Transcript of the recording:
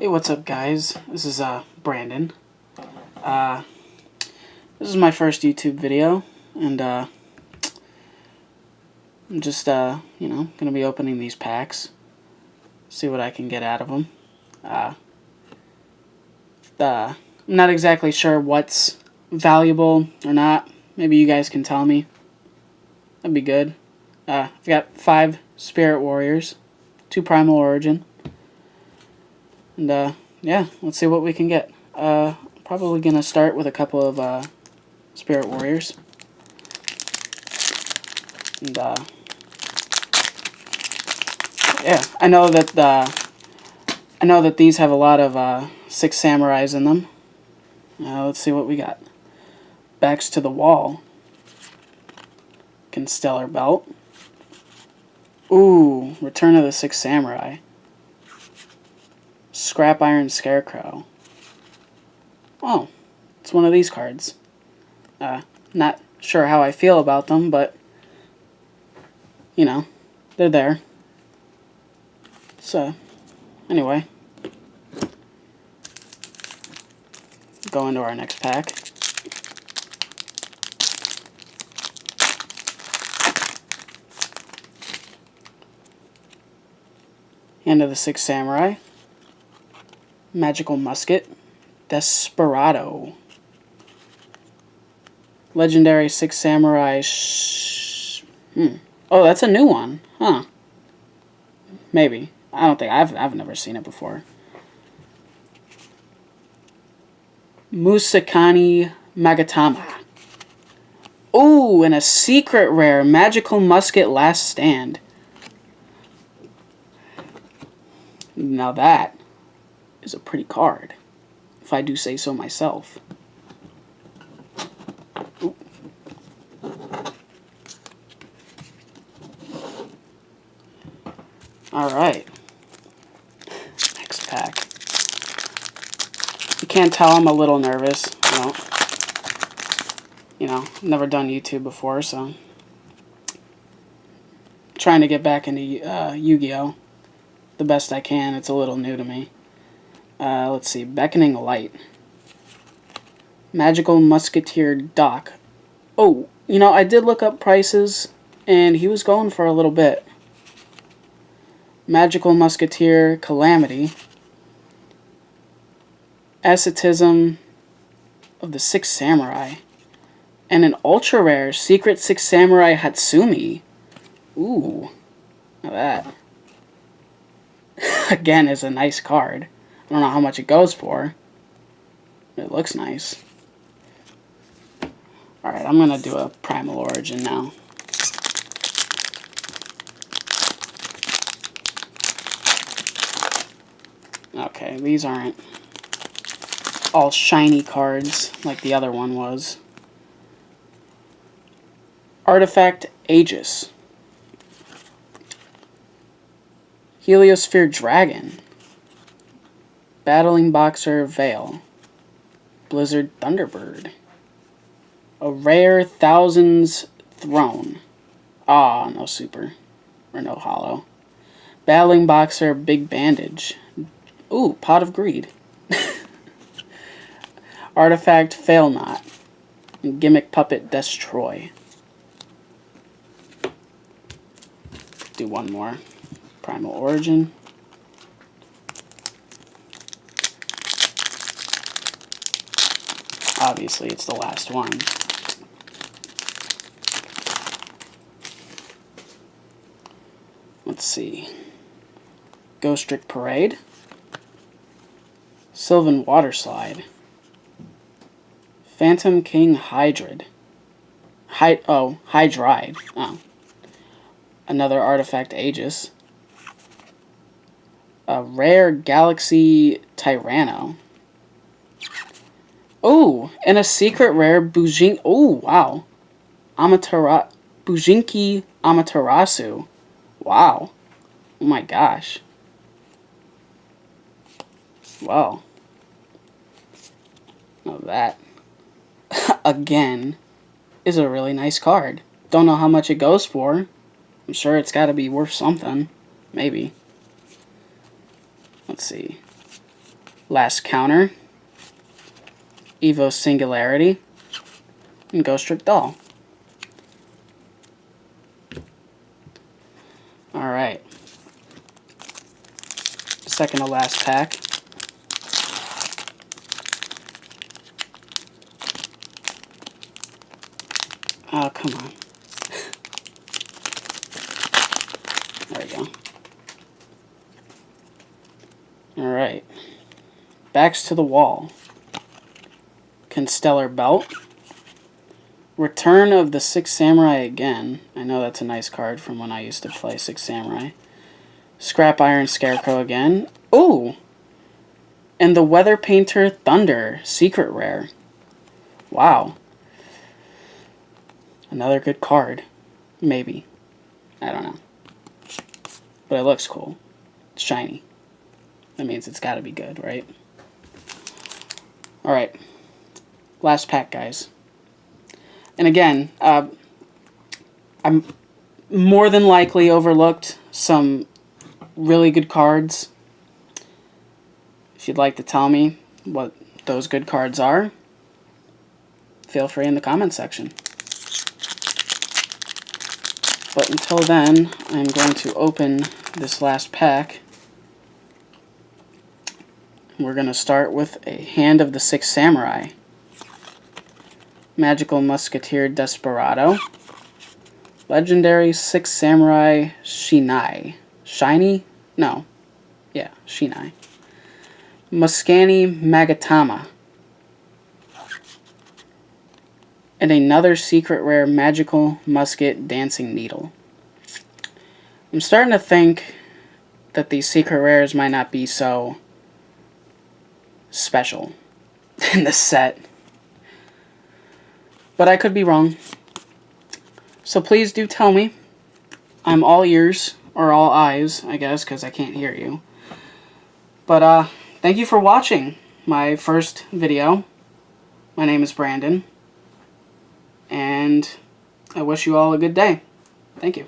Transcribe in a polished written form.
Hey, what's up, guys? This is Brandon. This is my first YouTube video, and I'm just gonna be opening these packs, see what I can get out of them. I'm not exactly sure what's valuable or not. Maybe you guys can tell me. That'd be good. I've got 5 Spirit Warriors, 2 Primal Origin. And, yeah, let's see what we can get. Probably gonna start with a couple of, Spirit Warriors. And, yeah, I know that these have a lot of, 6 Samurais in them. Let's see what we got. Backs to the Wall. Constellar Belt. Ooh, Return of the 6 Samurai. Scrap Iron Scarecrow. Oh, it's one of these cards. Not sure how I feel about them, but, you know, they're there. So, anyway. Go into our next pack. Hand of the 6 Samurai. Magical Musket. Desperado. Legendary 6 Samurai. Oh, that's a new one. Huh. Maybe. I don't think I've never seen it before. Musakani Magatama. Ooh, and a secret rare. Magical Musket Last Stand. Now that is a pretty card, if I do say so myself. Ooh. Alright. Next pack. You can't tell I'm a little nervous. Never done YouTube before, so trying to get back into Yu-Gi-Oh! The best I can. It's a little new to me. Let's see. Beckoning Light. Magical Musketeer Doc. Oh, I did look up prices, and he was going for a little bit. Magical Musketeer Calamity. Asceticism of the 6 Samurai. And an ultra rare Secret 6 Samurai Hatsumi. Ooh. Now that. Again, is a nice card. I don't know how much it goes for. But it looks nice. Alright, I'm gonna do a Primal Origin now. Okay, these aren't all shiny cards like the other one was. Artifact Aegis. Heliosphere Dragon. Battling Boxer Veil. Blizzard Thunderbird. A rare Thousands Throne. Ah, no super. Or no hollow. Battling Boxer Big Bandage. Ooh, Pot of Greed. Artifact Fail Not. And Gimmick Puppet Destroy. Do one more. Primal Origin. Obviously, it's the last one. Let's see. Ghost Trick Parade. Sylvan Waterslide. Phantom King Hydrid. Hydride. Oh. Another Artifact Aegis. A rare Galaxy Tyranno. Oh, and a secret rare Bujinki. Oh, wow. Bujinki Amaterasu. Wow. Oh my gosh. Wow. Now that, again, is a really nice card. Don't know how much it goes for. I'm sure it's got to be worth something. Maybe. Let's see. Last Counter, Evo Singularity, and Ghost Trick Doll. Alright. Second to last pack. Oh, come on. There we go. Alright. Backs to the Wall. Constellar Belt. Return of the Six Samurai again. I know that's a nice card from when I used to play Six Samurai. Scrap Iron Scarecrow again. Ooh! And the Weather Painter Thunder. Secret Rare. Wow. Another good card. Maybe. I don't know. But it looks cool. It's shiny. That means it's got to be good, right? Alright. Last pack, guys. And again, I'm more than likely overlooked some really good cards. If you'd like to tell me what those good cards are, feel free in the comment section. But until then, I'm going to open this last pack. We're going to start with a Hand of the Six Samurai. Magical Musketeer Desperado. Legendary Six Samurai Shinai. Shiny? No. Yeah, Shinai. Muscani Magatama. And another secret rare Magical Musket Dancing Needle. I'm starting to think that these secret rares might not be so special in the set. But I could be wrong. So please do tell me. I'm all ears, or all eyes, I guess, because I can't hear you. But thank you for watching my first video. My name is Brandon. And I wish you all a good day. Thank you.